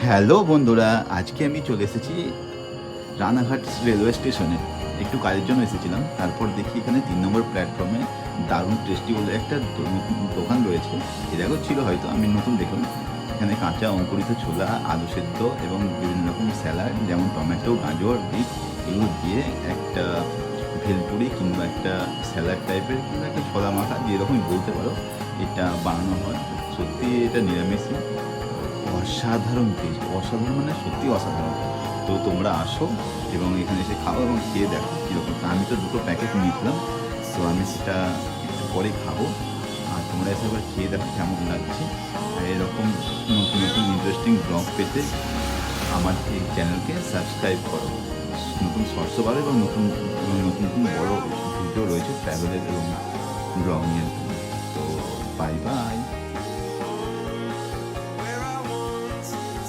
Hello বন্ধুরা, আজকে আমি চলে এসেছি রানাঘাট রেলওয়ে স্টেশনে। একটু কাজের জন্য এসেছিলাম। তারপর দেখি এখানে 3 নম্বর প্ল্যাটফর্মে দারুণ টেস্টি বলে একটা নতুন দোকান রয়েছে। এর আগেও ছিল হয়তো, আমি নতুন দেখলাম। এখানে কাঁচা অঙ্কুরিত ছোলা, আলু সেদ্ধ এবং বিভিন্ন রকম স্যালাড যেমন টমেটো, গাজর, বিট এগুলো দিয়ে একটা ভেলপুরি কিংবা একটা স্যালাড টাইপের কিংবা একটা ছোলা মাখা যেরকমই বলতে পারো, এটা বানানো হয়। সত্যি এটা নিরামিষই, অসাধারণ টেস্ট, অসাধারণ মানে সত্যি অসাধারণ। তো তোমরা আসো এবং এখানে এসে খাও এবং খেয়ে দেখো কীরকম। আমি তো 2টো প্যাকেট নিয়েছিলাম, তো আমি সেটা একটু পরে খাবো। আর তোমরা এসে একবার খেয়ে দেখো কেমন লাগছে। আর এরকম নতুন নতুন ইন্টারেস্টিং ব্লগ পেতে আমার এই চ্যানেলকে সাবস্ক্রাইব করো। নতুন শর্টসও পাবে এবং নতুন নতুন নতুন বড়ো ভিডিও রয়েছে ট্রাভেলের এবং ব্লগিংয়ের জন্য। তো বাই বাই।